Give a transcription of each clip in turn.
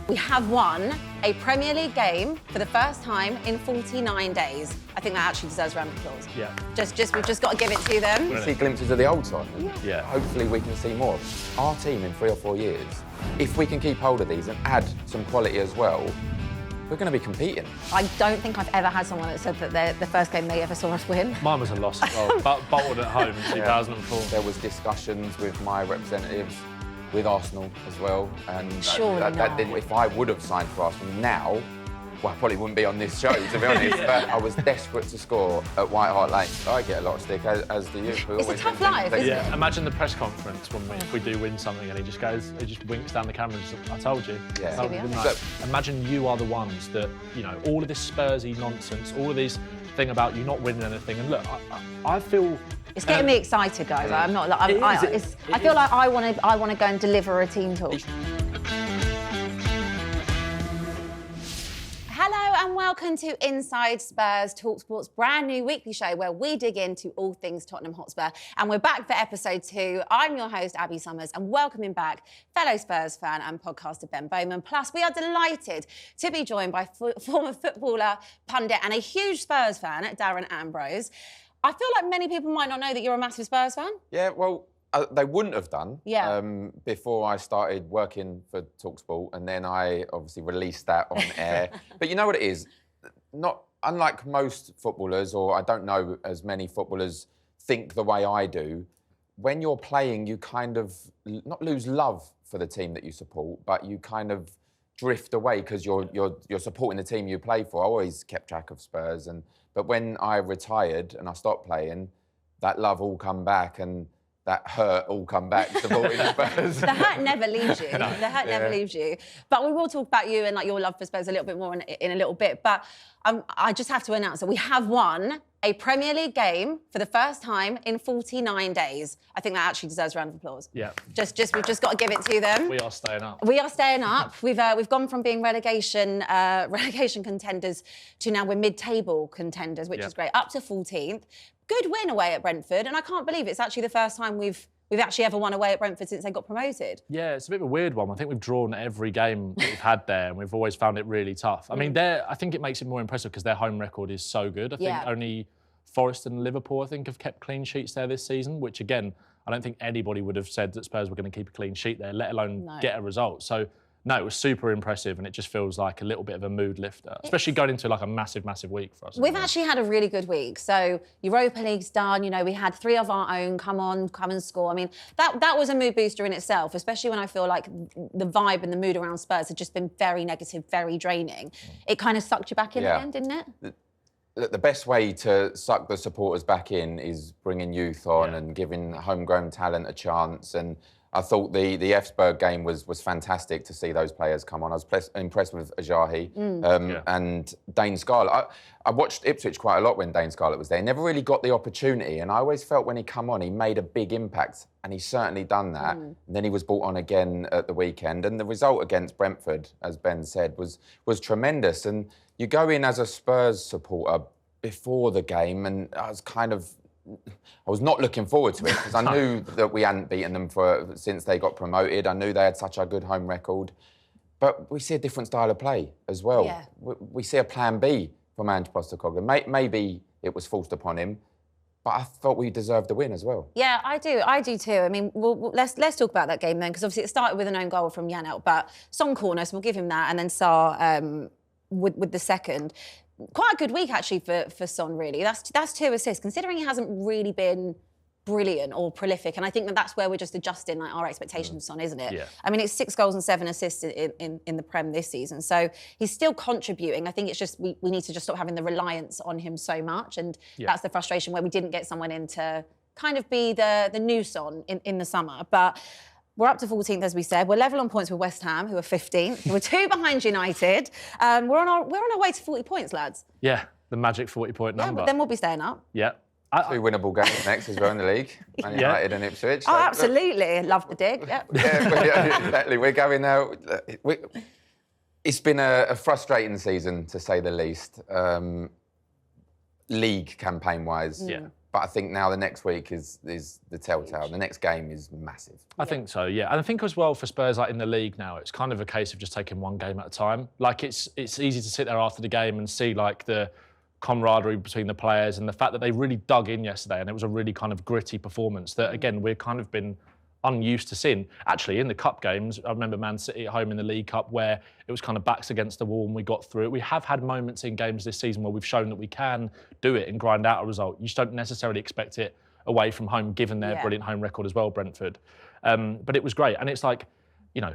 We have won a Premier League game for the first time in 49 days. I think that actually deserves a round of applause. Yeah. We've just got to give it to them. We see glimpses of the old side. Yeah. Hopefully we can see more. Our team in 3 or 4 years, if we can keep hold of these and add some quality as well, we're going to be competing. I don't think I've ever had someone that said that the first game they ever saw us win. Mine was a loss as well, but Bolton at home in 2004. There was discussions with my representatives, with Arsenal as well, and if I would have signed for Arsenal now, well, I probably wouldn't be on this show, to be honest, but I was desperate to score at White Hart Lane. I get a lot of stick, as do you. It's a tough life, isn't it? Imagine the press conference when if we do win something and he just winks down the camera and says, I told you. Yeah. I told you. Imagine you are the ones that, all of this Spursy nonsense, all of this thing about you not winning anything, and look, I feel... It's getting me excited, guys. I'm not. I feel like I want to go and deliver a team talk. Hello and welcome to Inside Spurs, talkSPORT's brand new weekly show where we dig into all things Tottenham Hotspur. And we're back for episode 2. I'm your host, Abbi Summers, and welcoming back fellow Spurs fan and podcaster Ben Bowman. Plus, we are delighted to be joined by former footballer, pundit, and a huge Spurs fan, Darren Ambrose. I feel like many people might not know that you're a massive Spurs fan. Yeah, well, they wouldn't have done before I started working for talkSPORT, and then I obviously released that on air. But you know what it is? Not unlike most footballers, or I don't know as many footballers think the way I do. When you're playing, you kind of not lose love for the team that you support, but you kind of drift away because you're supporting the team you play for. I always kept track of Spurs, but when I retired and I stopped playing, that love all come back and that hurt all come back, supporting Spurs. The hurt never leaves you. No. The hurt never leaves you. But we will talk about you and your love for Spurs a little bit more in a little bit. But I just have to announce that we have won a Premier League game for the first time in 49 days. I think that actually deserves a round of applause. Yeah. We've just got to give it to them. We are staying up. We are staying up. We've gone from being relegation contenders to now we're mid-table contenders, which is great. Up to 14th. Good win away at Brentford, and I can't believe it's actually the first time we've actually ever won away at Brentford since they got promoted. Yeah, it's a bit of a weird one. I think we've drawn every game that we've had there, and we've always found it really tough. I mean, I think it makes it more impressive because their home record is so good. I think only Forest and Liverpool, have kept clean sheets there this season, which, again, I don't think anybody would have said that Spurs were going to keep a clean sheet there, let alone get a result. So, no, it was super impressive, and it just feels like a little bit of a mood lifter, especially going into like a massive, massive week for us. We've actually had a really good week. So Europa League's done. We had 3 of our own come and score. I mean, that was a mood booster in itself, especially when I feel like the vibe and the mood around Spurs had just been very negative, very draining. It kind of sucked you back in again, didn't it? The best way to suck the supporters back in is bringing youth on and giving homegrown talent a chance. And I thought the Ep2 game was fantastic to see those players come on. I was impressed with Ajahi and Dane Scarlett. I watched Ipswich quite a lot when Dane Scarlett was there. He never really got the opportunity, and I always felt when he come on, he made a big impact, and he's certainly done that. And then he was brought on again at the weekend, and the result against Brentford, as Ben said, was tremendous. And you go in as a Spurs supporter before the game, and I was not looking forward to it because I knew that we hadn't beaten them since they got promoted. I knew they had such a good home record. But we see a different style of play as well. Yeah. We see a plan B from Ange. Maybe it was forced upon him, but I thought we deserved the win as well. Yeah, I do too. I mean, let's talk about that game then, because obviously it started with an own goal from Janelt, but Son corner, so we'll give him that, and then Sarr with the second. Quite a good week, actually, for Son, really. That's 2 assists, considering he hasn't really been brilliant or prolific. And I think that's where we're just adjusting our expectations of Son, isn't it? Yeah. I mean, it's 6 goals and 7 assists in the Prem this season. So he's still contributing. I think it's just we need to just stop having the reliance on him so much. And that's the frustration where we didn't get someone in to kind of be the new Son in the summer. But we're up to 14th, as we said. We're level on points with West Ham, who are 15th. We're 2 behind United. We're on our way to 40 points, lads. Yeah, the magic 40-point number. But then we'll be staying up. Yeah. 2 winnable games next as well in the league. Man United and Ipswich. So, absolutely. Love the dig. Yep. Exactly. We're going now. It's been a frustrating season, to say the least, league campaign-wise. Yeah. But I think now the next week is the telltale. The next game is massive. I think so, yeah. And I think as well for Spurs, like in the league now, it's kind of a case of just taking one game at a time. Like it's easy to sit there after the game and see like the camaraderie between the players and the fact that they really dug in yesterday, and it was a really kind of gritty performance that, again, we've kind of been unused to seeing. Actually, in the cup games, I remember Man City at home in the League Cup where it was kind of backs against the wall and we got through it. We have had moments in games this season where we've shown that we can do it and grind out a result. You just don't necessarily expect it away from home, given their brilliant home record as well, Brentford. But it was great. And it's like, you know,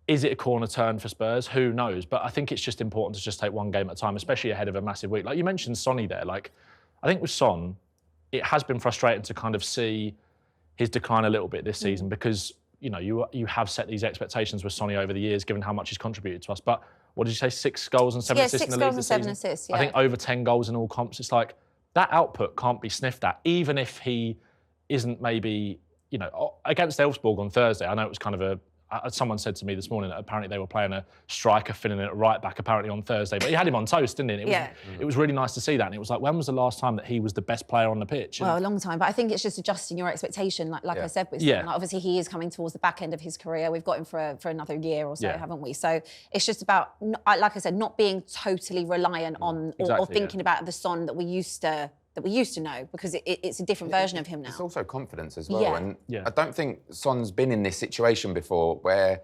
is it a corner turn for Spurs? Who knows? But I think it's just important to just take one game at a time, especially ahead of a massive week. Like you mentioned Sonny there. Like, I think with Son, it has been frustrating to kind of see his decline a little bit this season because, you know, you have set these expectations with Sonny over the years, given how much he's contributed to us. But what did you say, 6 goals and 7 assists in the league this season? 6 goals and 7 assists, yeah. I think over 10 goals in all comps. It's like, that output can't be sniffed at, even if he isn't maybe, you know, against Elfsborg on Thursday, I know it was kind of someone said to me this morning that apparently they were playing a striker filling in at right back apparently on Thursday, but he had him on toast, didn't he? It was really nice to see that, and it was like, when was the last time that he was the best player on the pitch? Well, a long time, but I think it's just adjusting your expectation, like I said with Son. Like, obviously he is coming towards the back end of his career. We've got him for another year or so, haven't we? So it's just about, like I said, not being totally reliant on or thinking about the Son that we used to know, because it's a different version of him now. It's also confidence as well. And I don't think Son's been in this situation before where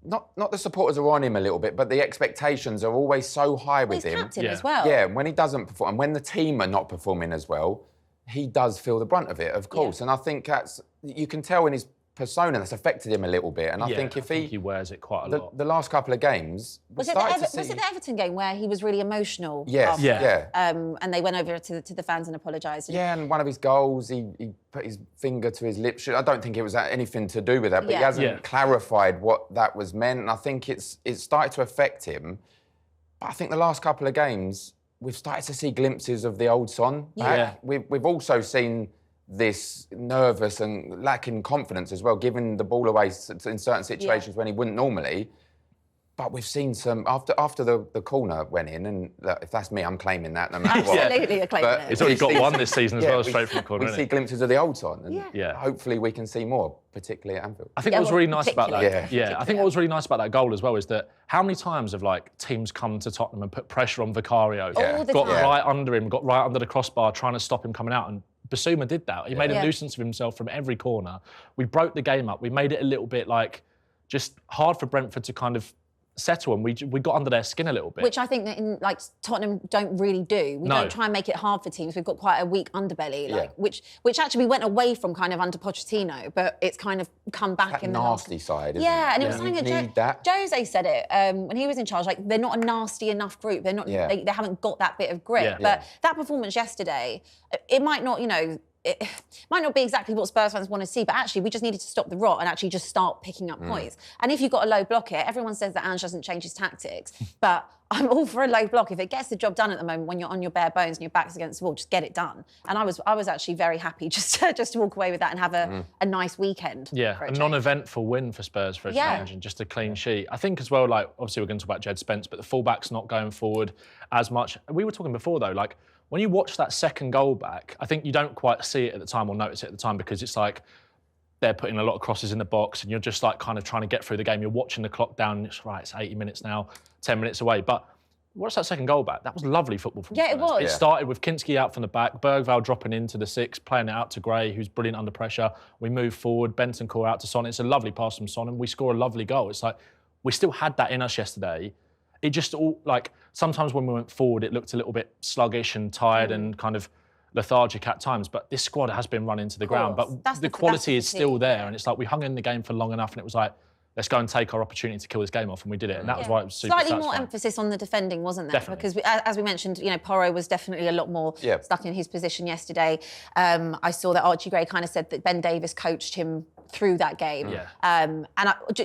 not the supporters are on him a little bit, but the expectations are always so high with him. He's captain as well. Yeah, when he doesn't perform, and when the team are not performing as well, he does feel the brunt of it, of course. And I think you can tell in his persona that's affected him a little bit. And I think if he wears it quite a lot. The last couple of games, was it the Everton game where he was really emotional? Yes, and they went over to the fans and apologised. Yeah, and one of his goals, he put his finger to his lips. I don't think it was anything to do with that, but he hasn't clarified what that was meant. And I think it's started to affect him. But I think the last couple of games, we've started to see glimpses of the old Son back. We've also seen this nervous and lacking confidence as well, giving the ball away in certain situations when he wouldn't normally. But we've seen some, after the corner went in, and if that's me, I'm claiming that no matter what. Absolutely, you're claiming it. He's already got one this season as well, straight from the corner. We see glimpses of the old Son, and hopefully we can see more, particularly at Anfield. I think what was really nice about that, I think what was really nice about that goal as well is that how many times have like teams come to Tottenham and put pressure on Vicario, got right under him, got right under the crossbar, trying to stop him coming out, and Basuma did that. He made a nuisance of himself from every corner. We broke the game up. We made it a little bit like just hard for Brentford to kind of settle, and we got under their skin a little bit. Which I think that in like Tottenham don't really do. We don't try and make it hard for teams. We've got quite a weak underbelly, which actually we went away from kind of under Pochettino, but it's kind of come back that in the nasty side. Isn't and it it was something that Jose said it when he was in charge. Like, they're not a nasty enough group. They're not. They haven't got that bit of grit. But that performance yesterday, it might not, it might not be exactly what Spurs fans want to see, but actually we just needed to stop the rot and actually just start picking up points. And if you've got a low block here, everyone says that Ange doesn't change his tactics, but I'm all for a low block. If it gets the job done at the moment when you're on your bare bones and your back's against the wall, just get it done. And I was actually very happy just to walk away with that and have a nice weekend. Yeah, a non-eventful win for Spurs for a change, and just a clean sheet. I think as well, like, obviously we're going to talk about Jed Spence, but the fullback's not going forward as much. We were talking before though, like, when you watch that second goal back, I think you don't quite see it at the time or notice it at the time, because it's like they're putting a lot of crosses in the box and you're just like kind of trying to get through the game. You're watching the clock down and it's right, it's 80 minutes now, 10 minutes away. But watch that second goal back. That was lovely football from Spurs. It was. It started with Kinski out from the back, Bergvall dropping into the 6, playing it out to Gray, who's brilliant under pressure. We move forward, Bentancur out to Son. It's a lovely pass from Son and we score a lovely goal. It's like, we still had that in us yesterday. It just all, like, sometimes when we went forward, it looked a little bit sluggish and tired and kind of lethargic at times, but this squad has been run into the ground. But the quality is still there, and it's like we hung in the game for long enough, and it was like, let's go and take our opportunity to kill this game off, and we did it, and that was why it was super slightly satisfying. more emphasis on the defending, wasn't there? Definitely. Because as we mentioned, Porro was definitely a lot more stuck in his position yesterday. I saw that Archie Gray kind of said that Ben Davies coached him through that game. Yeah. And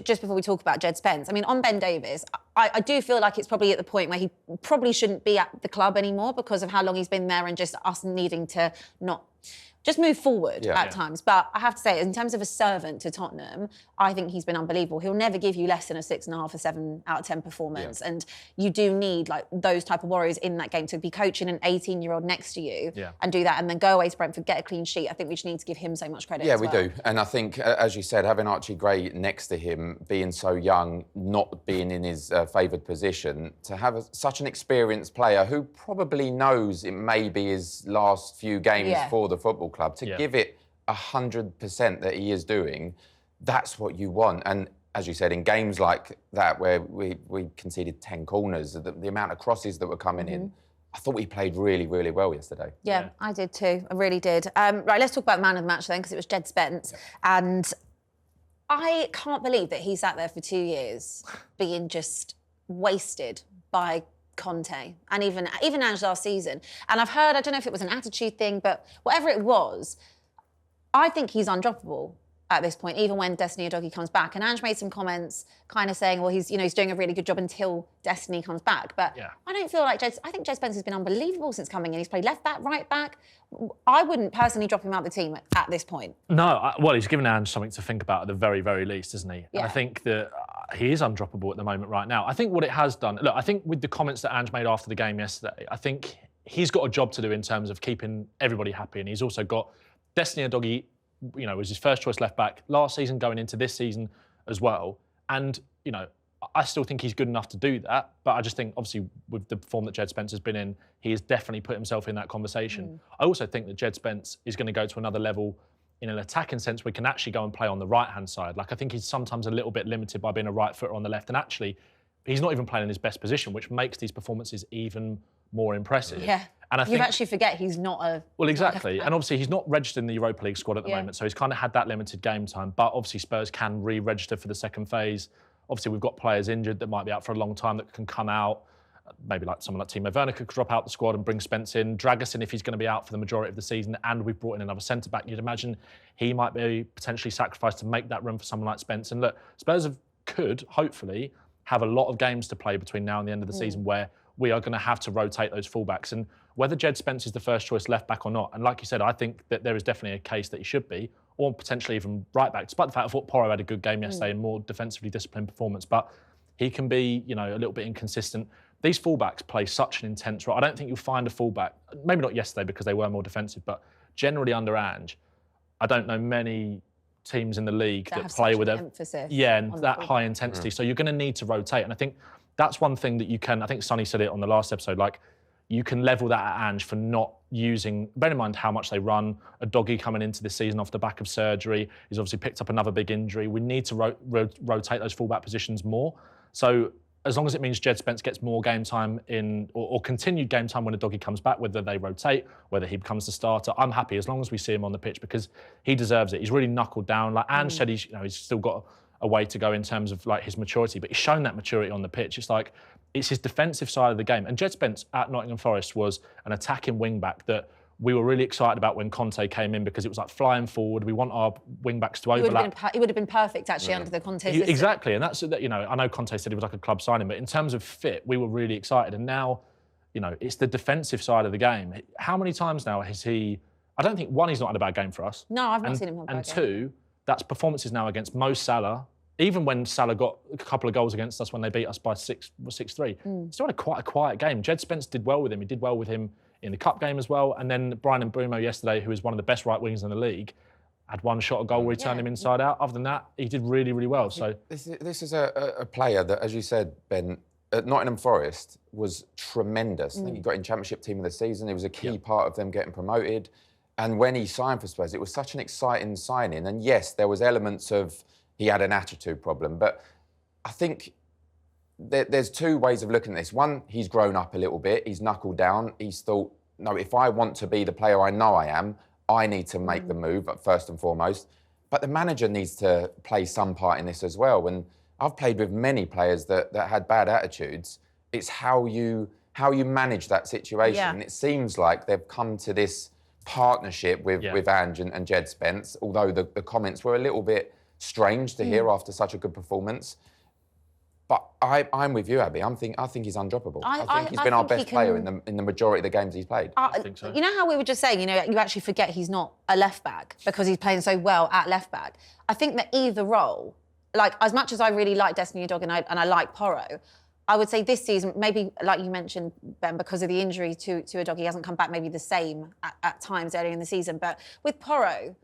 just before we talk about Jed Spence, I mean, on Ben Davies, I do feel like it's probably at the point where he probably shouldn't be at the club anymore because of how long he's been there and just us needing to not just move forward at times. But I have to say, in terms of a servant to Tottenham, I think he's been unbelievable. He'll never give you less than a 6.5 or 7 out of 10 performance. And you do need like those type of warriors in that game to be coaching an 18-year-old next to you and do that and then go away to Brentford, get a clean sheet. I think we just need to give him so much credit. Yeah, we do. And I think, as you said, having Archie Gray next to him, being so young, not being in his favoured position, to have such an experienced player who probably knows it may be his last few games for the football club, to give it 100% that he is doing, that's what you want. And as you said, in games like that where we conceded 10 corners, the amount of crosses that were coming in, I thought we played really, really well yesterday. Yeah, I did too. I really did. Right, let's talk about man of the match then, because it was Jed Spence. And I can't believe that he sat there for 2 years being just wasted by Conte and even Ange last season. And I've heard, I don't know if it was an attitude thing, but whatever it was, I think he's undroppable at this point, even when Destiny Udogie comes back. And Ange made some comments kind of saying, well, he's doing a really good job until Destiny comes back. But I don't feel like I think Jed Spence has been unbelievable since coming in. He's played left back, right back. I wouldn't personally drop him out of the team at this point. No, well, he's given Ange something to think about at the very, very least, isn't he? Yeah. And I think that he is undroppable at the moment right now. I think what it has done, look, I think with the comments that Ange made after the game yesterday, I think he's got a job to do in terms of keeping everybody happy. And he's also got Destiny Udogie, was his first choice left back last season, going into this season as well. And, I still think he's good enough to do that. But I just think, obviously, with the form that Jed Spence has been in, he has definitely put himself in that conversation. I also think that Jed Spence is going to go to another level in an attacking sense where he can actually go and play on the right-hand side. Like, I think he's sometimes a little bit limited by being a right footer on the left. And actually, he's not even playing in his best position, which makes these performances even more impressive. Yeah. And I think you actually forget he's not a... Well, exactly. And obviously, he's not registered in the Europa League squad at the moment, so he's kind of had that limited game time. But obviously, Spurs can re-register for the second phase. Obviously, we've got players injured that might be out for a long time that can come out. Maybe like someone like Timo Werner could drop out the squad and bring Spence in. Drag us in if he's going to be out for the majority of the season. And we've brought in another centre-back. You'd imagine he might be potentially sacrificed to make that room for someone like Spence. And look, Spurs could, hopefully, have a lot of games to play between now and the end of the season where we are going to have to rotate those fullbacks. And whether Jed Spence is the first choice left back or not, and like you said, I think that there is definitely a case that he should be, or potentially even right back, despite the fact I thought Porro had a good game yesterday and more defensively disciplined performance, but he can be, a little bit inconsistent. These fullbacks play such an intense role. I don't think you'll find a fullback, maybe not yesterday because they were more defensive, but generally under Ange, I don't know many teams in the league that play with emphasis. Yeah, and that high intensity. So you're going to need to rotate. And I think that's one thing that you can, I think Sonny said it on the last episode, like, you can level that at Ange for not using, bear in mind how much they run. Udogie coming into this season off the back of surgery. He's obviously picked up another big injury. We need to rotate those fullback positions more. So as long as it means Jed Spence gets more game time or continued game time when Udogie comes back, whether they rotate, whether he becomes the starter, I'm happy as long as we see him on the pitch because he deserves it. He's really knuckled down. Like Ange said, he's still got a way to go in terms of like his maturity, but he's shown that maturity on the pitch. It's like, it's his defensive side of the game. And Jed Spence at Nottingham Forest was an attacking wing-back that we were really excited about when Conte came in because it was like flying forward. We want our wing-backs to overlap. He would have been perfect actually under the Conte system. Exactly, and that's, I know Conte said he was like a club signing, but in terms of fit, we were really excited. And now, it's the defensive side of the game. How many times now has he, I don't think, one, he's not had a bad game for us. No, I've not seen him have a bad game. And two, that's performances now against Mo Salah. Even when Salah got a couple of goals against us when they beat us by 6-3, still had quite a quiet game. Jed Spence did well with him. He did well with him in the Cup game as well. And then Bryan Mbeumo yesterday, who is one of the best right wings in the league, had one shot at goal where he turned him inside out. Other than that, he did really, really well. So this is a player that, as you said, Ben, at Nottingham Forest was tremendous. I think he got in Championship Team of the Season. He was a key part of them getting promoted. And when he signed for Spurs, it was such an exciting signing. And yes, there was elements of he had an attitude problem. But I think there's two ways of looking at this. One, he's grown up a little bit. He's knuckled down. He's thought, no, if I want to be the player I know I am, I need to make the move first and foremost. But the manager needs to play some part in this as well. And I've played with many players that had bad attitudes. It's how you manage that situation. Yeah. And it seems like they've come to this partnership with Ange and Jed Spence, although the comments were a little bit strange to hear after such a good performance. But I'm with you, Abby. I think he's undroppable. I think he's been our best player in the majority of the games he's played. I think so. You know how we were just saying, you actually forget he's not a left back because he's playing so well at left back. I think that either role, like as much as I really like Destiny Udogie and I like Porro, I would say this season, maybe like you mentioned, Ben, because of the injury to Udogie, he hasn't come back maybe the same at times earlier in the season. But with Porro,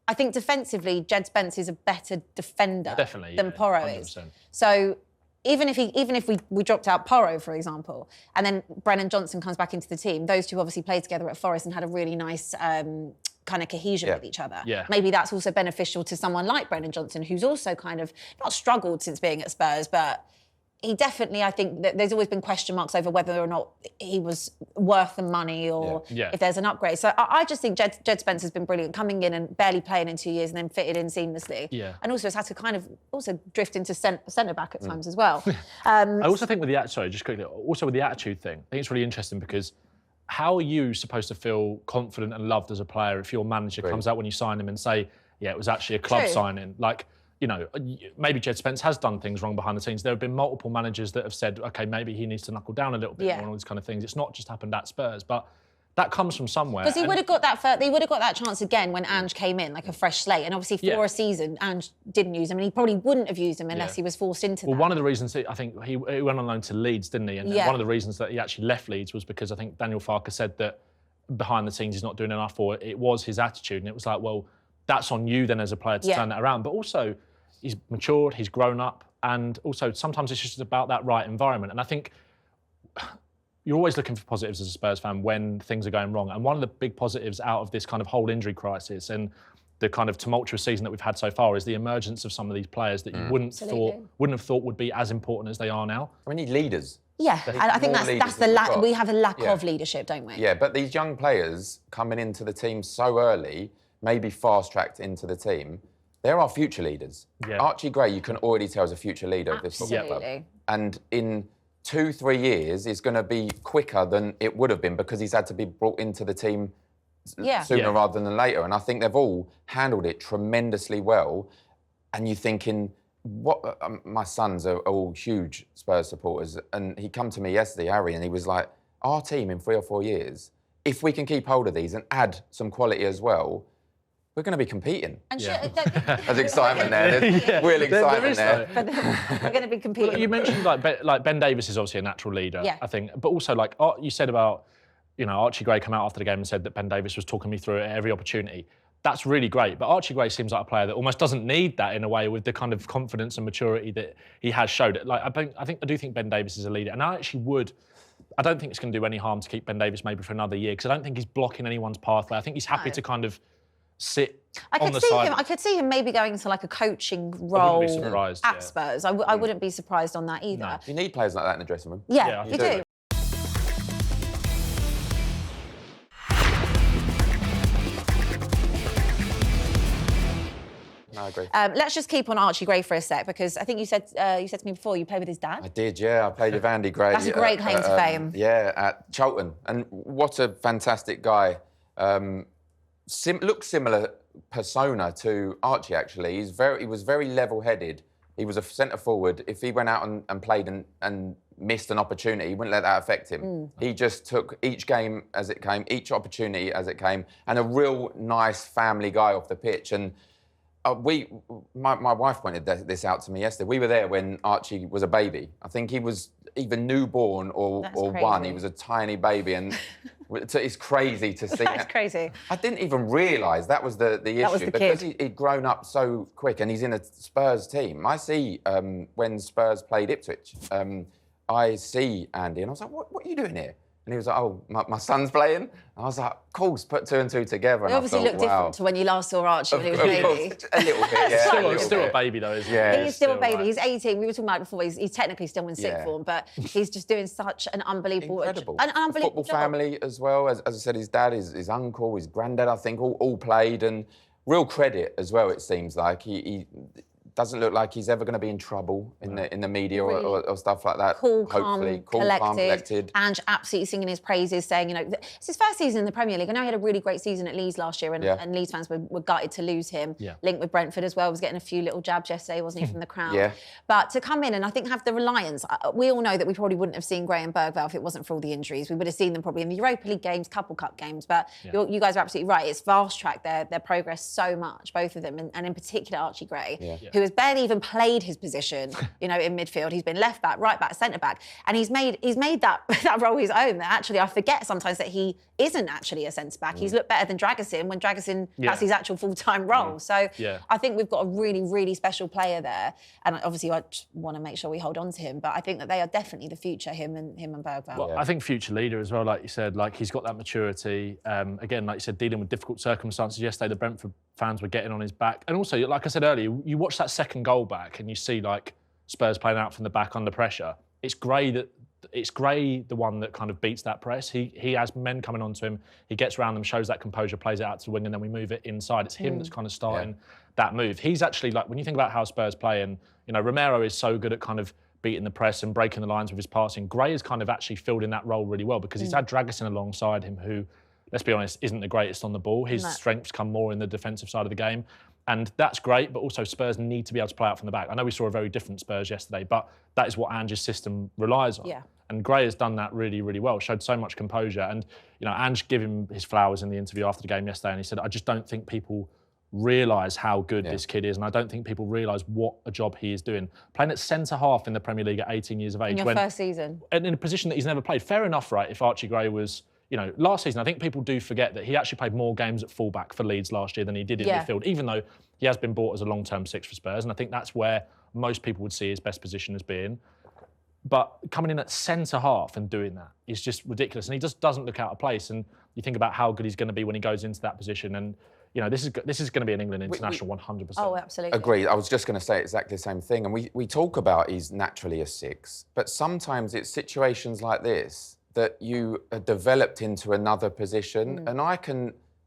I think defensively, Jed Spence is a better defender than Porro 100%. Is. So even if we dropped out Porro, for example, and then Brennan Johnson comes back into the team, those two obviously played together at Forest and had a really nice kind of cohesion with each other. Yeah. Maybe that's also beneficial to someone like Brennan Johnson, who's also kind of not struggled since being at Spurs, but he definitely, I think, that there's always been question marks over whether or not he was worth the money or if there's an upgrade. So I just think Jed Spence has been brilliant, coming in and barely playing in 2 years and then fitted in seamlessly. Yeah. And also has had to kind of also drift into centre-back at times as well. I also think with the attitude thing, I think it's really interesting because how are you supposed to feel confident and loved as a player if your manager comes out when you sign him and say, yeah, it was actually a club signing? Like, maybe Jed Spence has done things wrong behind the scenes. There have been multiple managers that have said, OK, maybe he needs to knuckle down a little bit more and all these kind of things. It's not just happened at Spurs, but that comes from somewhere. Because he would have got that chance again when Ange came in, like a fresh slate. And obviously for a season, Ange didn't use him, and he probably wouldn't have used him unless he was forced into that. Well, one of the reasons I think he went on loan to Leeds, didn't he? And one of the reasons that he actually left Leeds was because I think Daniel Farke said that behind the scenes he's not doing enough, or it was his attitude. And it was like, well, that's on you then as a player to turn that around. But also, he's matured, he's grown up, and also sometimes it's just about that right environment. And I think you're always looking for positives as a Spurs fan when things are going wrong. And one of the big positives out of this kind of whole injury crisis and the kind of tumultuous season that we've had so far is the emergence of some of these players that you wouldn't have thought would be as important as they are now. We need leaders. Yeah, and I think that's the we have a lack of leadership, don't we? Yeah, but these young players coming into the team so early, maybe fast-tracked into the team, they're our future leaders. Yeah. Archie Gray, you can already tell, is a future leader of this football club. And in 2-3 years, is going to be quicker than it would have been because he's had to be brought into the team sooner rather than later. And I think they've all handled it tremendously well. And you're thinking, my sons are all huge Spurs supporters. And he come to me yesterday, Harry, and he was like, our team in 3 or 4 years, if we can keep hold of these and add some quality as well, we're going to be competing. And there's excitement there. There's real excitement there. We're going to be competing. Well, you mentioned like Ben Davies is obviously a natural leader, I think. But also like you said about, Archie Gray come out after the game and said that Ben Davies was talking me through it at every opportunity. That's really great. But Archie Gray seems like a player that almost doesn't need that in a way with the kind of confidence and maturity that he has showed. Like I do think Ben Davies is a leader. And I don't think it's going to do any harm to keep Ben Davies maybe for another year because I don't think he's blocking anyone's pathway. I think he's happy to kind of sit on the side. I could see him maybe going to like a coaching role at Spurs. I wouldn't be surprised on that either. No. You need players like that in the dressing room. Yeah, you do. No, I agree. Let's just keep on Archie Gray for a sec because I think you said to me before you played with his dad. I did, yeah. I played with Andy Gray. That's a great claim to fame. Yeah, at Charlton. And what a fantastic guy. Looks similar persona to Archie, actually. He was very level-headed. He was a centre forward. If he went out and played and missed an opportunity, he wouldn't let that affect him. He just took each game as it came, each opportunity as it came, and a real nice family guy off the pitch. And my wife pointed this out to me yesterday. We were there when Archie was a baby. I think he was either newborn or one. He was a tiny baby, and it's crazy to see. That's crazy. I didn't even realise that was the issue because he'd grown up so quick, and he's in a Spurs team. I see when Spurs played Ipswich, I see Andy, and I was like, "What are you doing here?" And he was like, "Oh, my son's playing." And I was like, "Of course, put 2 and 2 together." He obviously looked different to when you last saw Archie when he was a baby. A little bit, yeah. Still a baby though, isn't he? Yeah, he's still a baby. Right. He's 18. We were talking about it before. He's technically still in sixth form, but he's just doing such an unbelievable, football family as well. As I said, his dad, his uncle, his granddad, I think, all played, and real credit as well. It seems like he doesn't look like he's ever going to be in trouble in the media or stuff like that. Cool, Hopefully, calm, collected. Ange absolutely singing his praises, saying, you know, it's his first season in the Premier League. I know he had a really great season at Leeds last year, and Leeds fans were gutted to lose him. Linked with Brentford as well, was getting a few little jabs yesterday, wasn't he, from the crowd? But to come in and I think have the reliance, we all know that we probably wouldn't have seen Gray and Bergvall if it wasn't for all the injuries. We would have seen them probably in the Europa League games, couple cup games, but you guys are absolutely right. It's fast-tracked their progress so much, both of them, and in particular Archie Gray, who has barely even played his position, you know, in midfield. He's been left back, right back, centre back, and he's made that role his own. That actually, I forget sometimes that he isn't actually a centre back. He's looked better than Dragusin when Dragusin that's his actual full-time role. So I think we've got a really, really special player there, and obviously I want to make sure we hold on to him. But I think that they are definitely the future, him and Bergvall. Well, I think future leader as well, like you said, like he's got that maturity. Again, like you said, dealing with difficult circumstances. Yesterday, the Brentford fans were getting on his back, and also, like I said earlier, you watch that second goal back and you see like Spurs playing out from the back under pressure. It's Gray the one that kind of beats that press. He has men coming onto him. He gets around them, shows that composure, plays it out to the wing, and then we move it inside. It's him that's kind of starting that move. He's actually like, when you think about how Spurs play, and you know, Romero is so good at kind of beating the press and breaking the lines with his passing. Gray has kind of actually filled in that role really well because he's had Dragusin alongside him, who, let's be honest, isn't the greatest on the ball. His strengths come more in the defensive side of the game. And that's great, but also Spurs need to be able to play out from the back. I know we saw a very different Spurs yesterday, but that is what Ange's system relies on. And Gray has done that really, really well, showed so much composure. And, you know, Ange gave him his flowers in the interview after the game yesterday, and he said, I just don't think people realise how good this kid is, and I don't think people realise what a job he is doing. Playing at centre-half in the Premier League at 18 years of age. In your first season. And in a position that he's never played. Fair enough, right, if Archie Gray was... You know, last season, I think people do forget that he actually played more games at fullback for Leeds last year than he did in midfield, even though he has been bought as a long-term six for Spurs. And I think that's where most people would see his best position as being. But coming in at centre-half and doing that is just ridiculous. And he just doesn't look out of place. And you think about how good he's going to be when he goes into that position. And, you know, this is going to be an England international 100%. Oh, absolutely. Agreed. I was just going to say exactly the same thing. And we talk about he's naturally a six, but sometimes it's situations like this that you are developed into another position. And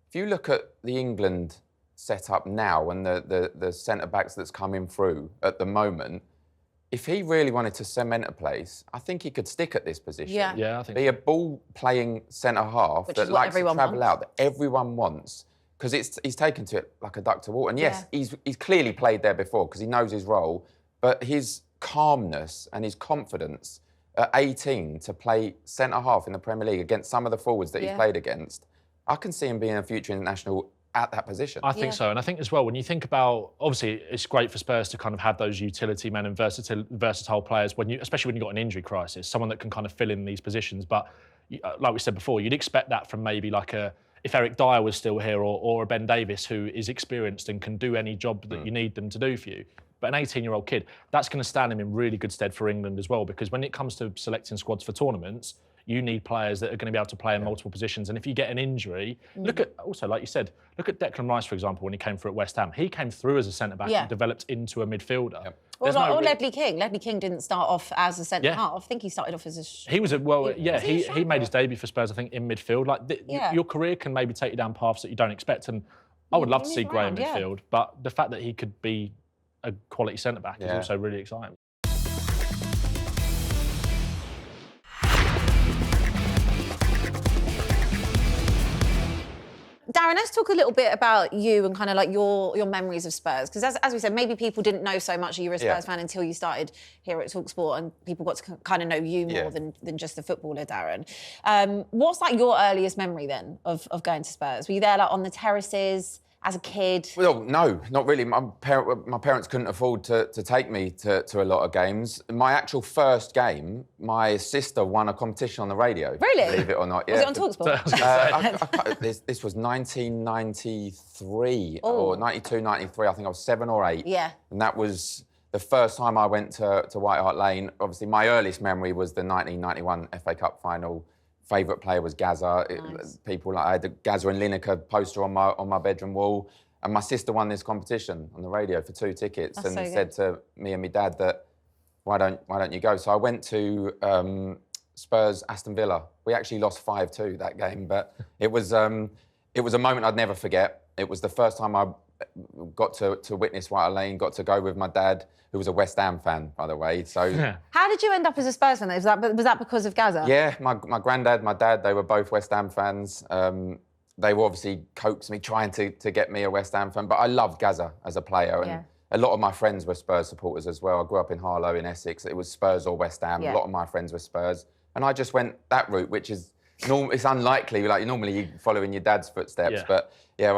if you look at the England setup now and the centre-backs that's coming through at the moment, if he really wanted to cement a place, I think he could stick at this position. Yeah, I think Be a ball-playing centre-half that likes to travel out, that everyone wants. Because he's taken to it like a duck to water. And yes, he's clearly played there before because he knows his role, but his calmness and his confidence at 18 to play centre-half in the Premier League against some of the forwards that he's played against, I can see him being a future international at that position. I think so. And I think as well, when you think about, obviously, it's great for Spurs to kind of have those utility men and versatile players, especially when you've got an injury crisis, someone that can kind of fill in these positions. But like we said before, you'd expect that from maybe like if Eric Dyer was still here or a Ben Davis who is experienced and can do any job that you need them to do for you. But an 18-year-old kid, that's going to stand him in really good stead for England as well, because when it comes to selecting squads for tournaments, you need players that are going to be able to play in multiple positions. And if you get an injury, look at, also, like you said, look at Declan Rice, for example, when he came through at West Ham. He came through as a centre-back and developed into a midfielder. Or Ledley King. Ledley King didn't start off as a centre-half. I think he started off as a... He was he made his debut for Spurs, I think, in midfield. Like, your career can maybe take you down paths that you don't expect. And I would love to see Gray in midfield, but the fact that he could be a quality centre-back is also really exciting. Darren, let's talk a little bit about you and kind of like your memories of Spurs. Because as we said, maybe people didn't know so much that you were a Spurs fan until you started here at talkSPORT and people got to kind of know you more than just the footballer, Darren. What's like your earliest memory then of going to Spurs? Were you there like on the terraces as a kid? Well, no, not really. My parents couldn't afford to take me to a lot of games. My actual first game, my sister won a competition on the radio. Really? Believe it or not. Was it on talkSPORT? This was 1993 or 92, 93. I think I was 7 or 8. Yeah. And that was the first time I went to White Hart Lane. Obviously, my earliest memory was the 1991 FA Cup final. Favourite player was Gazza. Nice. I had the Gazza and Lineker poster on my bedroom wall, and my sister won this competition on the radio for 2 tickets. That's and so said to me and my dad that why don't you go? So I went to Spurs Aston Villa. We actually lost 5-2 that game, but it was a moment I'd never forget. It was the first time I got to witness White Hart Lane, got to go with my dad, who was a West Ham fan, by the way. So, how did you end up as a Spurs fan? Was that because of Gaza? Yeah, my granddad, my dad, they were both West Ham fans. They were obviously coaxed me, trying to get me a West Ham fan. But I loved Gaza as a player, and a lot of my friends were Spurs supporters as well. I grew up in Harlow in Essex. It was Spurs or West Ham. A lot of my friends were Spurs, and I just went that route, which is it's unlikely. Like normally you follow in your dad's footsteps, but it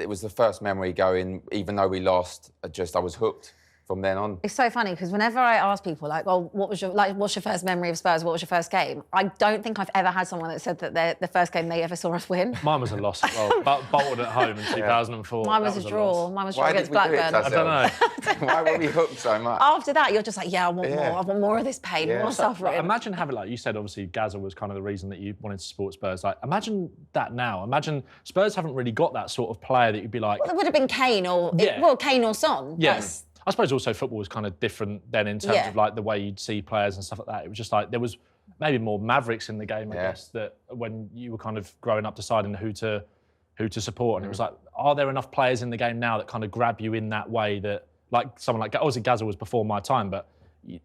was the first memory going. Even though we lost, I was hooked from then on. It's so funny because whenever I ask people like, "Oh, what's your first memory of Spurs? What was your first game?" I don't think I've ever had someone that said that the first game they ever saw us win. Mine was a loss. Well, Bolton at home in 2004. Mine was a draw. Mine was a draw against Blackburn. I don't know. Why were we hooked so much? After that, you're just like, I want more. I want more of this pain, more suffering. Imagine having, like you said, obviously Gaza was kind of the reason that you wanted to support Spurs. Like, imagine that now. Imagine Spurs haven't really got that sort of player that you'd be like. Well, it would have been Kane or Kane or Son. Yeah. I suppose also football was kind of different then in terms of like the way you'd see players and stuff like that. It was just like there was maybe more mavericks in the game, I guess, that when you were kind of growing up deciding who to support. And it was like, are there enough players in the game now that kind of grab you in that way that, like someone like, obviously Gaza was before my time, but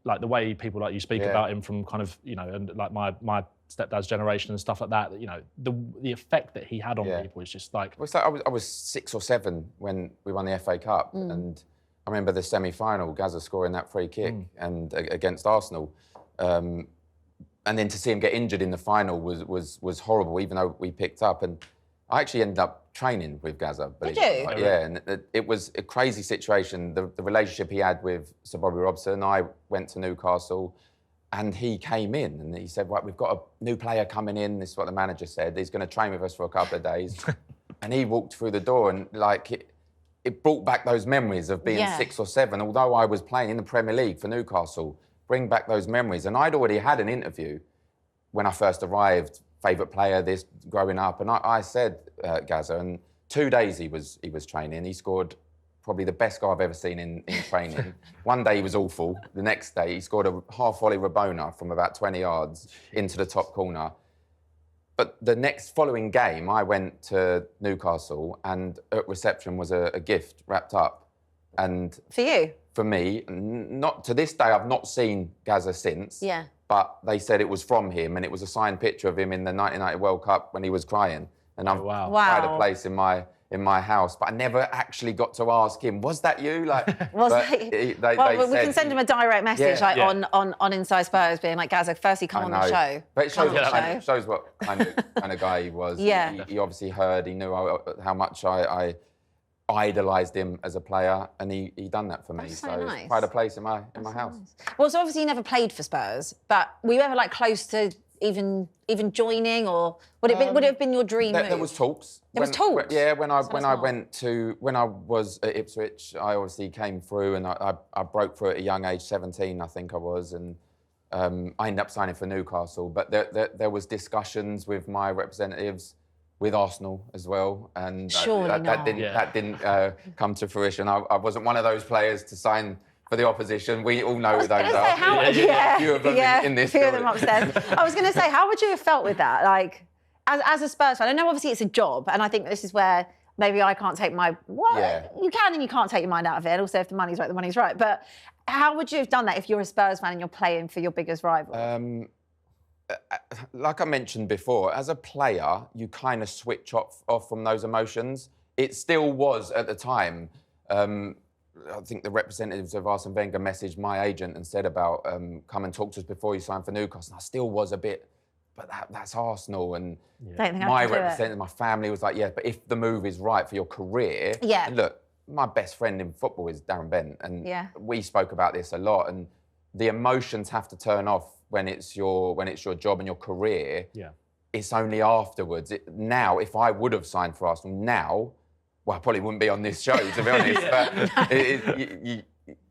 like the way people like you speak about him from kind of, and like my stepdad's generation and stuff like that, the effect that he had on people is just like... Well, it's like I was 6 or 7 when we won the FA Cup, and I remember the semi-final, Gaza scoring that free kick and against Arsenal, and then to see him get injured in the final was horrible. Even though we picked up, and I actually ended up training with Gaza. Did you? Yeah, and it was a crazy situation. The relationship he had with Sir Bobby Robson. I went to Newcastle, and he came in and he said, "Right, we've got a new player coming in. This is what the manager said. He's going to train with us for a couple of days." And he walked through the door, and like. It brought back those memories of being 6 or 7, although I was playing in the Premier League for Newcastle, bring back those memories. And I'd already had an interview when I first arrived, favourite player, this, growing up. And I said, Gaza, and 2 days he was training. He scored probably the best goal I've ever seen in training. One day he was awful. The next day he scored a half-volley Rabona from about 20 yards into the top corner. But the next following game, I went to Newcastle, and at reception was a gift wrapped up. And for you? For me, not to this day, I've not seen Gaza since. Yeah. But they said it was from him, and it was a signed picture of him in the 1990 World Cup when he was crying. And I've had a place in my house, but I never actually got to ask him, was that you? Like, we can send him a direct message on Inside Spurs being like, Gaza, firstly come on the show. But it shows what kind of guy he was. Yeah. He obviously heard, he knew how much I idolised him as a player, and he done that for me. That's so nice. It's quite a place in my house. Nice. Well, so obviously you never played for Spurs, but were you ever like close to even joining, or would it have been your dream move? There was talks. Was talks? When I was at Ipswich, I obviously came through, and I broke through at a young age, 17, I think I was, and I ended up signing for Newcastle. But there was discussions with my representatives, with Arsenal as well, and that didn't come to fruition. I wasn't one of those players to sign for the opposition. We all know who those are. Few of them in this few of them upstairs. I was going to say, how would you have felt with that? Like, as a Spurs fan, I know obviously it's a job, and I think this is where maybe I can't take my... You can and you can't take your mind out of it. And also, if the money's right, the money's right. But how would you have done that if you're a Spurs fan and you're playing for your biggest rival? Like I mentioned before, as a player, you kind of switch off from those emotions. It still was at the time. I think the representatives of Arsene Wenger messaged my agent and said about come and talk to us before you sign for Newcastle. And I still was a bit, but that's Arsenal. And my representative, my family was like, yeah, but if the move is right for your career, look, my best friend in football is Darren Bent, and we spoke about this a lot. And the emotions have to turn off when it's your job and your career. Yeah, it's only afterwards. Now, if I would have signed for Arsenal now, well, I probably wouldn't be on this show, to be honest.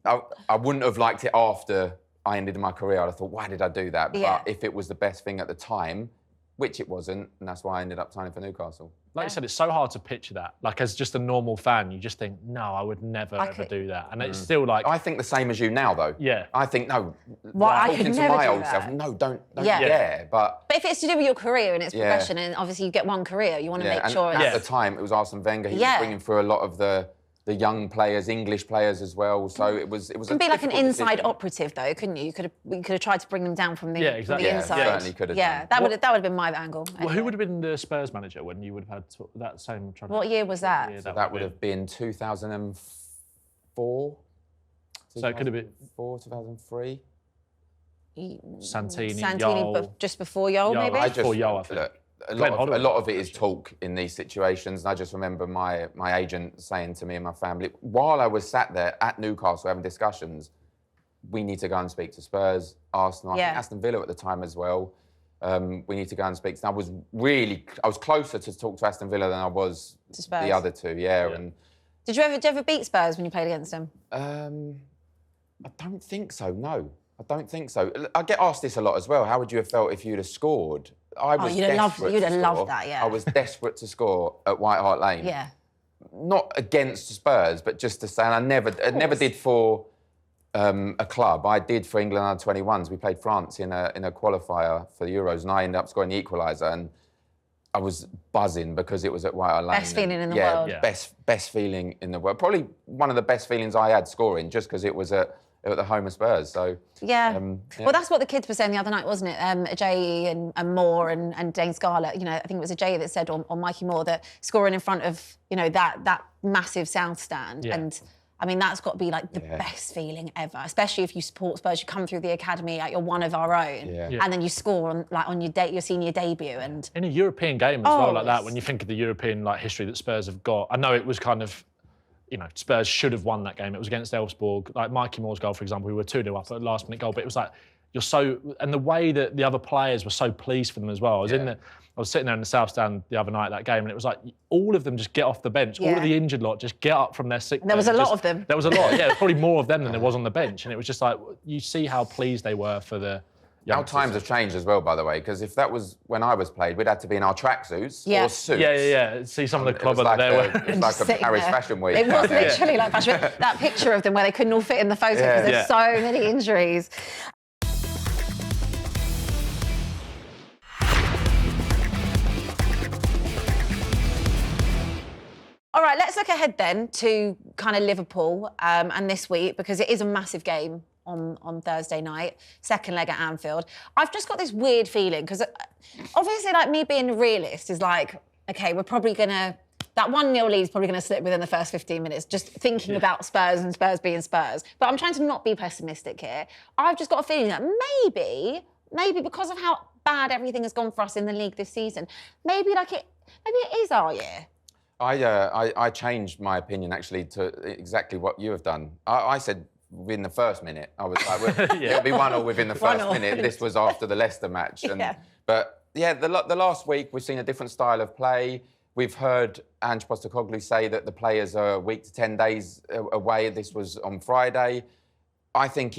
But I wouldn't have liked it after I ended my career. I'd have thought, why did I do that? But if it was the best thing at the time, which it wasn't, and that's why I ended up signing for Newcastle. Like you said, it's so hard to picture that. Like, as just a normal fan, you just think, no, I would never ever do that. And it's still like... I think the same as you now, though. Yeah. I think, no, I could talking to never my do old that. self, no, don't dare. But if it's to do with your career and its progression, and obviously you get one career, you want to make sure... At the time, it was Arsene Wenger. He was bringing through a lot of the young players, English players as well. So it was. You can be like an inside operative, though, couldn't you? You could have tried to bring them down from the, from the inside. Yeah, certainly could have. Yeah, that would have been my angle. Well, who would have been the Spurs manager when you would have had that same? What year was that? So that would have been 2004. So it could have been 2003. Santini, just before Yol, maybe. Before Yol, I think. Look, a lot of it is talk in these situations. And I just remember my agent saying to me and my family, while I was sat there at Newcastle having discussions, we need to go and speak to Spurs, Arsenal, I think Aston Villa at the time as well. We need to go and speak. And I was closer to talk to Aston Villa than I was to the other two. And did you ever beat Spurs when you played against them? I don't think so. No, I don't think so. I get asked this a lot as well. How would you have felt if you'd have scored? You'd have loved that, yeah. I was desperate to score at White Hart Lane. Yeah. Not against Spurs, but just to say, and I never did for a club. I did for England under 21s. We played France in a qualifier for the Euros, and I ended up scoring the equaliser. And I was buzzing because it was at White Hart Lane. Best feeling in the world. Yeah, best feeling in the world. Probably one of the best feelings I had scoring, just because it was at the home of Spurs. So well, that's what the kids were saying the other night, wasn't it? Ajayi and Moore and Dane Scarlett. You know, I think it was Ajayi that said on Mikey Moore that scoring in front of that massive south stand and. I mean, that's got to be like the best feeling ever, especially if you support Spurs. You come through the academy, like you're one of our own, and then you score on your senior debut, and in a European game as well, like that. When you think of the European history that Spurs have got, I know it was kind of, Spurs should have won that game. It was against Elfsborg, like Mikey Moore's goal, for example. We were 2-0 up at the last minute goal, but it was like and the way that the other players were so pleased for them as well. I was sitting there in the South Stand the other night, that game, and it was like all of them just get off the bench. All of the injured lot just get up from their sick bed. There was a lot of them. There was a lot, yeah. Probably more of them than there was on the bench. And it was just like, you see how pleased they were for the youngsters. Our times have changed as well, by the way, because if that was when I was played, we'd had to be in our tracksuits or suits. Yeah. See some of the club that there were. It was like a Paris Fashion Week. It was literally like fashion week. That picture of them where they couldn't all fit in the photo because there's so many injuries. All right, let's look ahead then to kind of Liverpool and this week, because it is a massive game on Thursday night, second leg at Anfield. I've just got this weird feeling, because obviously, like, me being a realist is like, okay, we're probably going to... That 1-0 lead is probably going to slip within the first 15 minutes, just thinking about Spurs and Spurs being Spurs. But I'm trying to not be pessimistic here. I've just got a feeling that maybe because of how bad everything has gone for us in the league this season, maybe it is our year. I changed my opinion, actually, to exactly what you have done. I said within the first minute, I was like, it'll be 1-0 within the first minute. This was after the Leicester match. But the last week, we've seen a different style of play. We've heard Ange Postecoglou say that the players are a week to 10 days away. This was on Friday. I think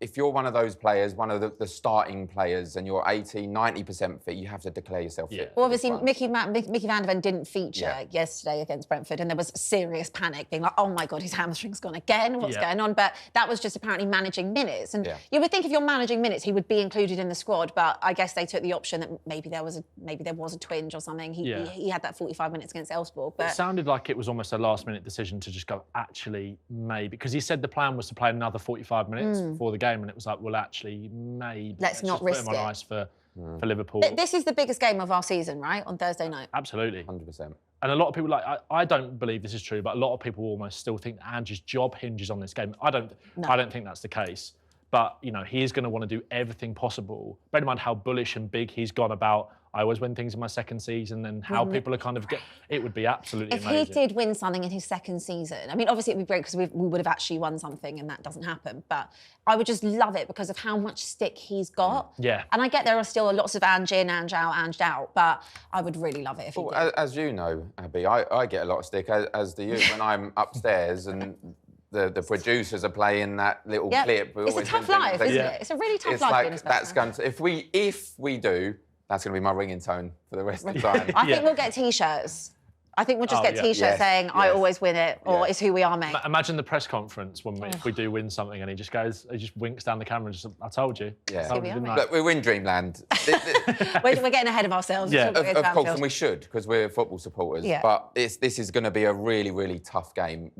if you're one of those players, one of the starting players, and you're 80, 90% fit, you have to declare yourself fit. Well, obviously, Mickey van der Ven didn't feature yesterday against Brentford, and there was serious panic, being like, oh my God, his hamstring's gone again, what's going on? But that was just apparently managing minutes. And you would think if you're managing minutes, he would be included in the squad, but I guess they took the option that maybe there was a twinge or something. He had that 45 minutes against Elfsborg. But it sounded like it was almost a last-minute decision to just go, actually, maybe, because he said the plan was to play another 45 minutes before the game, and it was like, well, actually, maybe let's not risk put him on ice for Liverpool. This is the biggest game of our season, right? On Thursday night. Absolutely. 100%. And a lot of people, I don't believe this is true, but a lot of people almost still think Ange's job hinges on this game. I don't think that's the case. But, he is going to want to do everything possible. Bear in mind how bullish and big he's gone about, I always win things in my second season, and how people are kind of... It would be absolutely amazing. If he did win something in his second season, I mean, obviously it would be great because we would have actually won something, and that doesn't happen. But I would just love it because of how much stick he's got. Yeah. And I get there are still lots of Ange in, Ange out, but I would really love it if he did. As you know, Abby, I get a lot of stick, as do you, when I'm upstairs and... The producers are playing that little clip. It's a tough life, isn't it? It's a really tough life being a Spurs fan. If we do, That's going to be my ringing tone for the rest of the time. I think we'll get T-shirts. I think we'll just get T-shirts saying, I always win it, or it's who we are, mate. Imagine the press conference when if we do win something and he just winks down the camera and just, I told you. Yeah. Look, we're in dreamland. We're getting ahead of ourselves. Yeah. Of course, and we should, because we're football supporters. Yeah. But this is going to be a really, really tough game.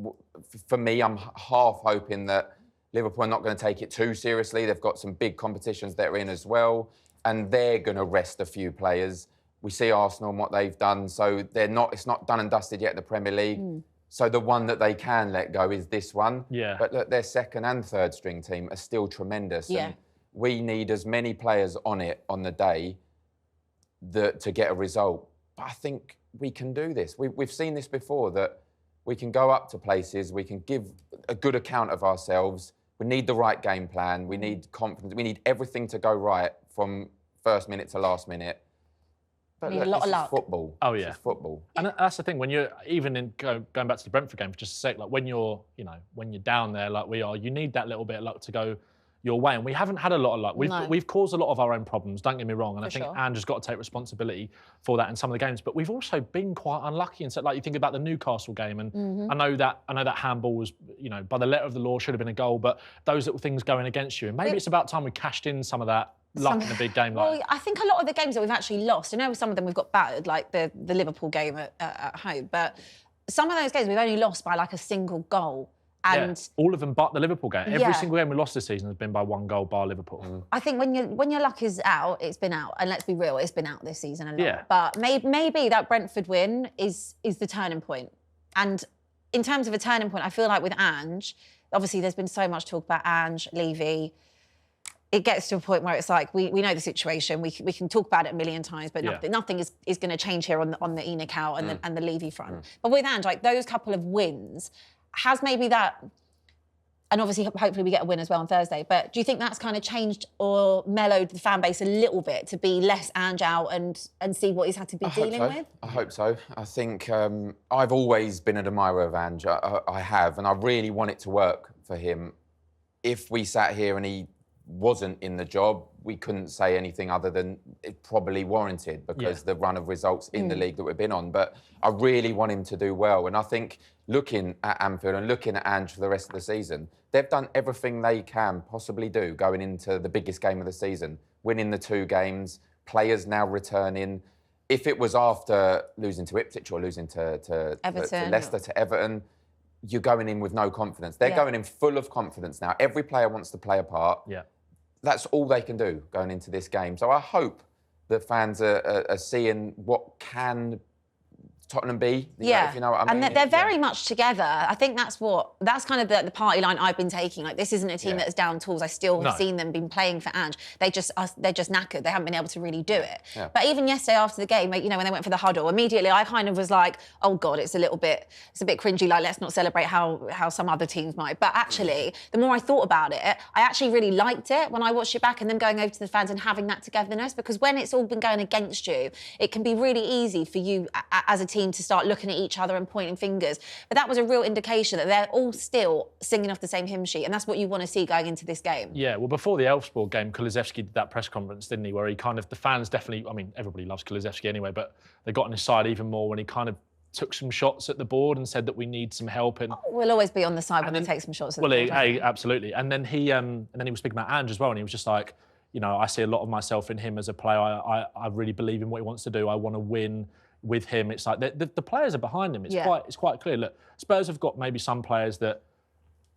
For me, I'm half hoping that Liverpool are not going to take it too seriously. They've got some big competitions they're in as well, and they're going to rest a few players. We see Arsenal and what they've done, so it's not done and dusted yet in the Premier League. So the one that they can let go is this one. Yeah. But look, their second and third string team are still tremendous. Yeah. And we need as many players on it on the day to get a result. But I think we can do this. We've seen this before, that we can go up to places, we can give a good account of ourselves. We need the right game plan. We need confidence. We need everything to go right from first minute to last minute. But need a lot of luck. Football. Oh yeah, this is football. And that's the thing. When you're going back to the Brentford game for just a sec, like when you're down there like we are, you need that little bit of luck to go your way. And we haven't had a lot of luck. We've caused a lot of our own problems. Don't get me wrong. And I think Ange has got to take responsibility for that in some of the games. But we've also been quite unlucky. And so, like you think about the Newcastle game, and I know that handball was, by the letter of the law, should have been a goal. But those little things going against you, and maybe it's about time we cashed in some of that luck in a big game. Well, I think a lot of the games that we've actually lost, I know some of them we've got battered, like the Liverpool game at home, but some of those games we've only lost by like a single goal. And all of them but the Liverpool game. Every single game we lost this season has been by one goal bar Liverpool. I think when your luck is out, it's been out. And let's be real, it's been out this season a lot. Yeah. But maybe that Brentford win is the turning point. And in terms of a turning point, I feel like with Ange, obviously there's been so much talk about Ange, Levy. It gets to a point where it's like, we know the situation, we can talk about it a million times, but nothing is going to change here on the Enoch out and the Levy front. But with Ange, like those couple of wins, has maybe that, and obviously hopefully we get a win as well on Thursday, but do you think that's kind of changed or mellowed the fan base a little bit to be less Ange out and see what he's had to be dealing with? I hope so. I think I've always been an admirer of Ange. I have, and I really want it to work for him. If we sat here and he wasn't in the job, we couldn't say anything other than it probably warranted, because the run of results in the league that we've been on. But I really want him to do well. And I think looking at Anfield and looking at Ange for the rest of the season, they've done everything they can possibly do going into the biggest game of the season, winning the 2 games, players now returning. If it was after losing to Ipswich or losing to Leicester, to Everton, you're going in with no confidence. They're going in full of confidence now. Every player wants to play a part. Yeah. That's all they can do going into this game. So I hope that fans are seeing what can Tottenham be, if you know what I mean. And they're very much together. I think that's kind of the party line I've been taking. Like, this isn't a team that's down tools. I still have seen them been playing for Ange. They're just knackered. They haven't been able to really do it. Yeah. But even yesterday after the game, when they went for the huddle, immediately I kind of was like, oh God, it's a bit cringy. Like, let's not celebrate how some other teams might. But actually, the more I thought about it, I actually really liked it when I watched it back, and then going over to the fans and having that togetherness, because when it's all been going against you, it can be really easy for you as a team to start looking at each other and pointing fingers. But that was a real indication that they're all still singing off the same hymn sheet, and that's what you want to see going into this game. Yeah, well, before the Elfsborg game, Kulusevski did that press conference, didn't he, where he kind of, the fans definitely, I mean, everybody loves Kulusevski anyway, but they got on his side even more when he kind of took some shots at the board and said that we need some help. And we'll always be on the side when he takes some shots at the board. Absolutely. And then he was speaking about Ange as well, and he was just like, I see a lot of myself in him as a player. I really believe in what he wants to do. I want to win with him. It's like the players are behind him. It's quite clear. Look, Spurs have got maybe some players that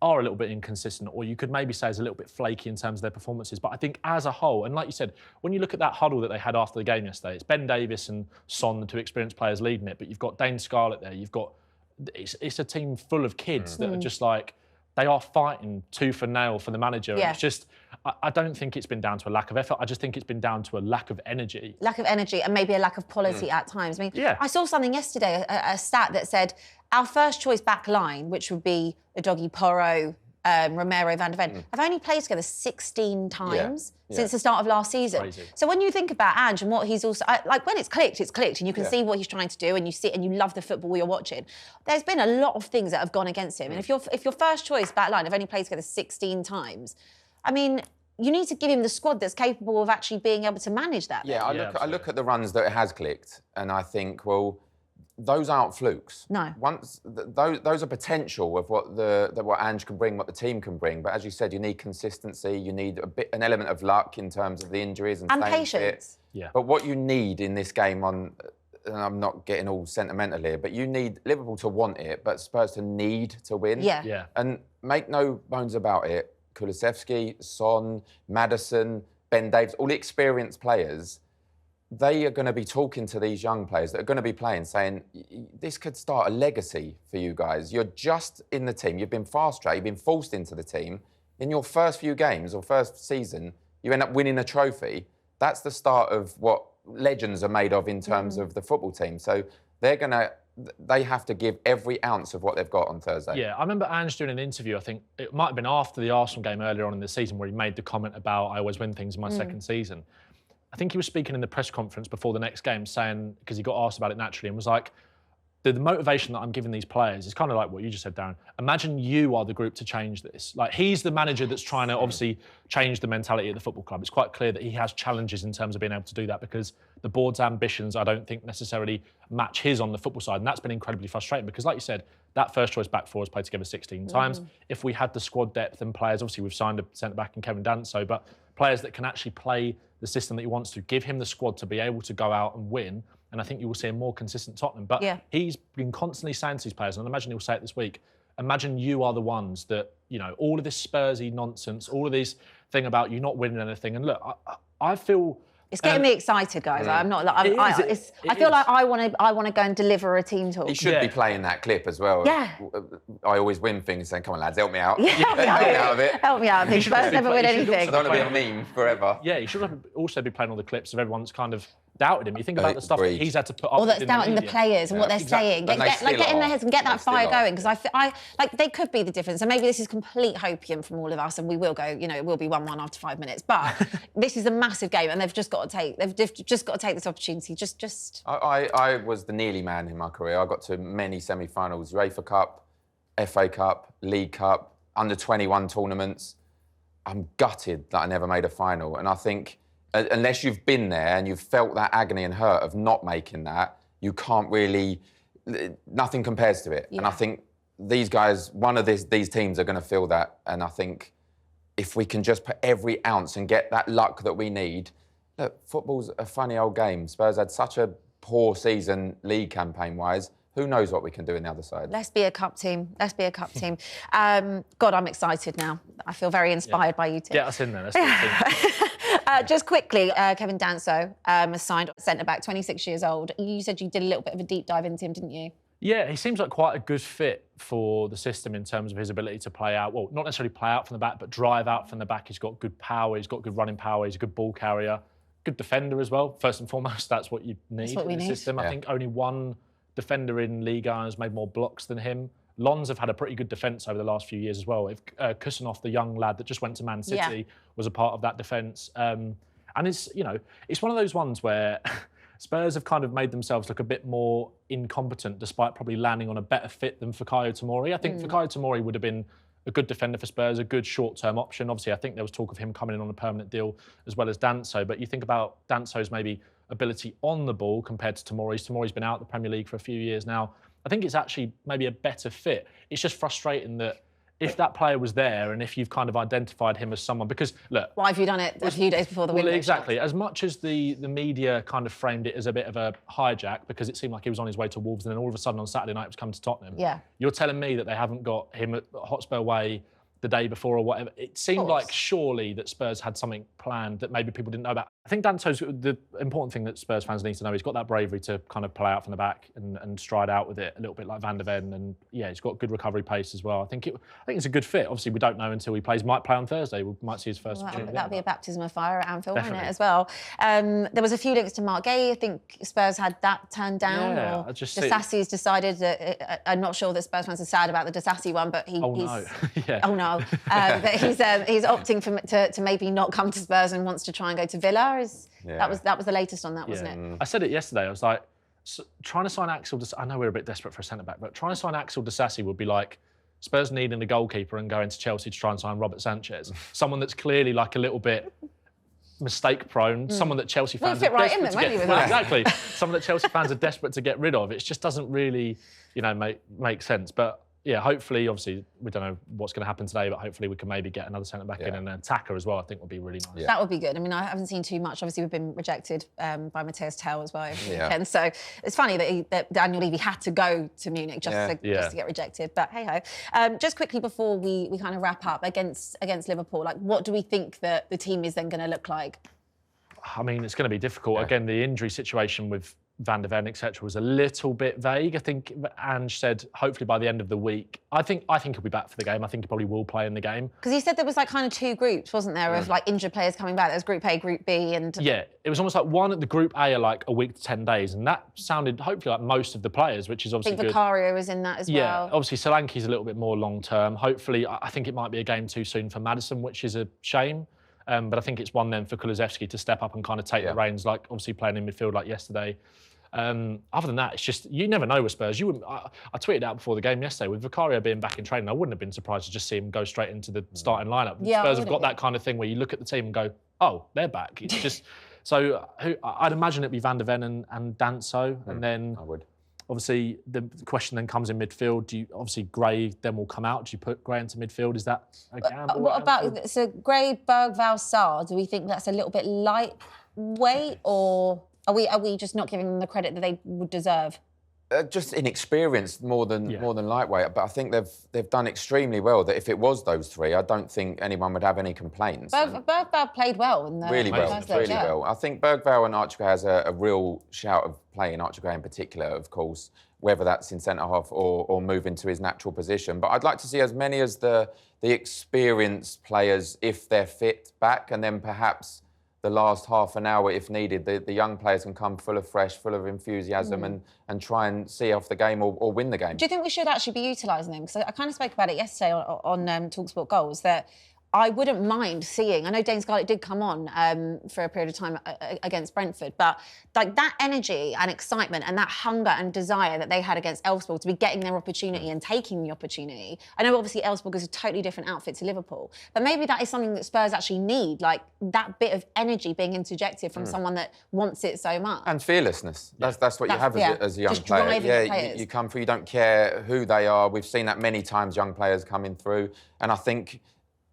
are a little bit inconsistent, or you could maybe say is a little bit flaky in terms of their performances. But I think as a whole, and like you said, when you look at that huddle that they had after the game yesterday, it's Ben Davies and Son, the 2 experienced players, leading it. But you've got Dane Scarlett there. You've got it's a team full of kids that are just like, they are fighting tooth and nail for the manager. Yeah. And it's just, I don't think it's been down to a lack of effort. I just think it's been down to a lack of energy. Lack of energy and maybe a lack of quality at times. I mean, I saw something yesterday, a stat that said our first choice back line, which would be Udogie Porro, Romero, Van de Ven, have only played together 16 times since the start of last season. Crazy. So when you think about Ange and what he's also, like when it's clicked, and you can see what he's trying to do, and you see it and you love the football you're watching. There's been a lot of things that have gone against him. And if your first choice back line have only played together 16 times, I mean, you need to give him the squad that's capable of actually being able to manage that. Yeah, I look at the runs that it has clicked, and I think, well, those aren't flukes. No. Those are potential of what Ange can bring, what the team can bring. But as you said, you need consistency. You need an element of luck in terms of the injuries and patience. Fit. Yeah. But what you need in this game, and I'm not getting all sentimental here, but you need Liverpool to want it, but Spurs to need to win. Yeah. And make no bones about it, Kulusevski, Son, Maddison, Ben Davies, all the experienced players, they are going to be talking to these young players that are going to be playing, saying, this could start a legacy for you guys. You're just in the team. You've been fast-tracked. You've been forced into the team. In your first few games or first season, you end up winning a trophy. That's the start of what legends are made of in terms of the football team. So they have to give every ounce of what they've got on Thursday. Yeah, I remember Ange doing an interview, I think it might have been after the Arsenal game earlier on in the season, where he made the comment about, I always win things in my second season. I think he was speaking in the press conference before the next game, saying, because he got asked about it naturally, and was like, the motivation that I'm giving these players is kind of like what you just said, Darren. Imagine you are the group to change this. Like, he's the manager that's trying to obviously change the mentality of the football club. It's quite clear that he has challenges in terms of being able to do that, because the board's ambitions, I don't think, necessarily match his on the football side. And that's been incredibly frustrating, because like you said, that first choice back four has played together 16 times. If we had the squad depth and players, obviously we've signed a centre-back in Kevin Danso, but players that can actually play the system that he wants to, give him the squad to be able to go out and win. And I think you will see a more consistent Tottenham. But he's been constantly saying to these players, and I imagine he'll say it this week, imagine you are the ones that, you know, all of this Spursy nonsense, all of this thing about you not winning anything. And look, I feel... It's getting me excited, guys. I'm not. I feel like I want to go and deliver a team talk. He should be playing that clip as well. Yeah. I always win things, saying, "Come on, lads, help me out. Help me out of it. Help me out of it. Spurs never win anything. I don't want to be a meme forever." Yeah, he should also be playing all the clips of everyone that's kind of doubted him. You think about the stuff that he's had to put up or that's with doubting the players and what they're saying. Get in their heads and get that fire going, because I like they could be the difference. And maybe this is complete hopium from all of us, and we will go. You know, it will be 1-1 after 5 minutes. But this is a massive game, and they've just got to take this opportunity. I was the nearly man in my career. I got to many semi-finals: UEFA Cup, FA Cup, League Cup, under-21 tournaments. I'm gutted that I never made a final, and I think, unless you've been there and you've felt that agony and hurt of not making that, you can't really... Nothing compares to it. Yeah. And I think these guys, one of these teams are going to feel that. And I think if we can just put every ounce and get that luck that we need... Look, football's a funny old game. Spurs had such a poor season league campaign-wise. Who knows what we can do in the other side? Let's be a cup team. God, I'm excited now. I feel very inspired by you two. Get us in there. Let's be a team. Just quickly, Kevin Danso has signed centre-back, 26 years old. You said you did a little bit of a deep dive into him, didn't you? Yeah, he seems like quite a good fit for the system in terms of his ability to play out. Well, not necessarily play out from the back, but drive out from the back. He's got good power. He's got good running power. He's a good ball carrier. Good defender as well. First and foremost, that's what you need in the system. Yeah. I think only one defender in Ligue 1 has made more blocks than him. Lons have had a pretty good defence over the last few years as well. If Kusanov, the young lad that just went to Man City, was a part of that defence. And it's, you know, it's one of those ones where Spurs have kind of made themselves look a bit more incompetent, despite probably landing on a better fit than Fikayo Tomori. I think Fikayo Tomori would have been a good defender for Spurs, a good short-term option. Obviously, I think there was talk of him coming in on a permanent deal as well as Danso. But you think about Danso's maybe ability on the ball compared to Tomori's. Tomori's been out of the Premier League for a few years now. I think it's actually maybe a better fit. It's just frustrating that if that player was there and if you've kind of identified him as someone, because look... Why have you done it a few days before the window? Well, exactly. As much as the media kind of framed it as a bit of a hijack because it seemed like he was on his way to Wolves and then all of a sudden on Saturday night he was coming to Tottenham. Yeah. You're telling me that they haven't got him at Hotspur Way the day before or whatever. It seemed like surely that Spurs had something planned that maybe people didn't know about. I think Danto's the important thing that Spurs fans need to know. He's got that bravery to kind of play out from the back and stride out with it a little bit like Van der Ven, and yeah, he's got good recovery pace as well. I think it's a good fit. Obviously, we don't know until he plays. Might play on Thursday. We might see his first. Well, that'll be a baptism of fire at Anfield, won't it, as well? There was a few links to Mark Gay. I think Spurs had that turned down. Yeah, or Disasi's decided that. I'm not sure that Spurs fans are sad about the Disasi one, but he's. Yeah. Oh no. But he's opting to maybe not come to Spurs and wants to try and go to Villa. That was the latest on that, wasn't it? I said it yesterday. I was like, trying to sign Axel. I know we're a bit desperate for a centre back, but trying to sign Axel Disasi would be like Spurs needing a goalkeeper and going to Chelsea to try and sign Robert Sanchez. Someone that's clearly like a little bit mistake prone, someone that Chelsea fans fit are right in desperate then, to won't get he, with that? exactly. Someone that Chelsea fans are desperate to get rid of. It just doesn't really, make sense. But yeah, hopefully, obviously, we don't know what's going to happen today, but hopefully we can maybe get another centre back in and an attacker as well. I think would be really nice. Yeah. That would be good. I mean, I haven't seen too much. Obviously, we've been rejected by Matthias Tell as well over the weekend. So it's funny that Daniel Levy had to go to Munich just to get rejected. But hey ho. Just quickly before we kind of wrap up against Liverpool, like what do we think that the team is then going to look like? I mean, it's going to be difficult. Yeah. Again, the injury situation with Van der Ven, etc., was a little bit vague. I think Ange said hopefully by the end of the week. I think he'll be back for the game. I think he probably will play in the game. Because he said there was like kind of two groups, wasn't there, of like injured players coming back. There was Group A, Group B, and yeah, it was almost like one at the Group A are like a week to 10 days, and that sounded hopefully like most of the players, which is obviously I think Vicario was in that as well. Yeah, obviously Solanke's a little bit more long term. Hopefully, I think it might be a game too soon for Maddison, which is a shame. But I think it's one then for Kulusevski to step up and kind of take the reins, like obviously playing in midfield like yesterday. Other than that, it's just, you never know with Spurs. I tweeted out before the game yesterday, with Vicario being back in training, I wouldn't have been surprised to just see him go straight into the starting lineup. Yeah, Spurs have got that kind of thing where you look at the team and go, oh, they're back. It's just, so I'd imagine it'd be Van der Ven and Danso, and then I would. Obviously the question then comes in midfield. Obviously Gray then will come out. Do you put Gray into midfield? Is that a gamble? What about, so Gray, Bergvall, Sarr, do we think that's a little bit lightweight, or are we just not giving them the credit that they would deserve? Just inexperienced more than lightweight, but I think they've done extremely well. That if it was those three, I don't think anyone would have any complaints. Bergvall played well in the really well. I think Bergvall and Archie Gray has a real shout of playing. Archie Gray in particular, of course, whether that's in centre half or move into his natural position. But I'd like to see as many as the experienced players, if they're fit, back, and then perhaps the last half an hour, if needed, the young players can come full of fresh, full of enthusiasm and try and see off the game or win the game. Do you think we should actually be utilising them? Because I kind of spoke about it yesterday on talkSPORT Goals, that I wouldn't mind seeing, I know Dane Scarlett did come on for a period of time against Brentford, but like that energy and excitement and that hunger and desire that they had against Elfsborg to be getting their opportunity and taking the opportunity. I know obviously Elfsborg is a totally different outfit to Liverpool, but maybe that is something that Spurs actually need, like that bit of energy being interjected from someone that wants it so much. And fearlessness. That's what you have as a young player. Yeah, you come through, you don't care who they are. We've seen that many times, young players coming through. And I think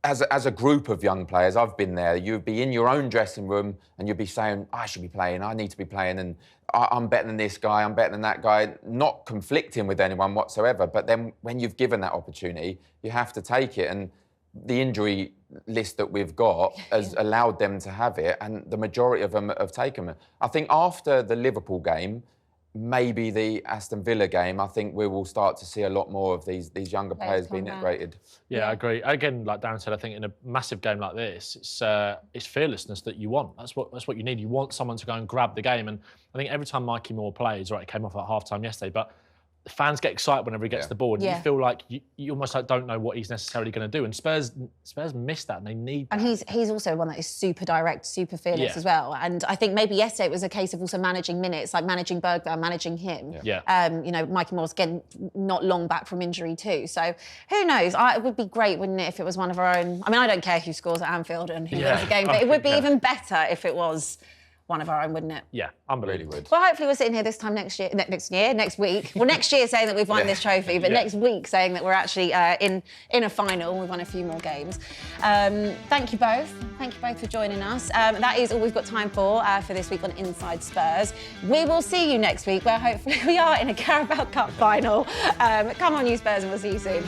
as a group of young players, I've been there, you'd be in your own dressing room and you'd be saying, I should be playing, I need to be playing, and I'm better than this guy, I'm better than that guy, not conflicting with anyone whatsoever. But then when you've given that opportunity, you have to take it. And the injury list that we've got has allowed them to have it, and the majority of them have taken it. I think after the Liverpool game, maybe the Aston Villa game, I think we will start to see a lot more of these younger players being integrated. Yeah, I agree. Again, like Darren said, I think in a massive game like this, it's fearlessness that you want. That's what you need. You want someone to go and grab the game. And I think every time Mikey Moore plays, right, it came off at half-time yesterday, but the fans get excited whenever he gets the ball. And you feel like you almost like don't know what he's necessarily going to do. And Spurs miss that, and they need that. And he's also one that is super direct, super fearless as well. And I think maybe yesterday it was a case of also managing minutes, like managing Bergvall, managing him. Mikey Moore's again not long back from injury too. So who knows? It would be great, wouldn't it, if it was one of our own. I mean, I don't care who scores at Anfield and who wins the game, but it would be even better if it was one of our own, wouldn't it? Yeah, unbelievable. Really would. Well, hopefully we're sitting here this time next week. Well, next year saying that we've won this trophy, but next week saying that we're actually in a final. We've won a few more games. Thank you both. Thank you both for joining us. That is all we've got time for this week on Inside Spurs. We will see you next week, where hopefully we are in a Carabao Cup final. Come on, you Spurs, and we'll see you soon.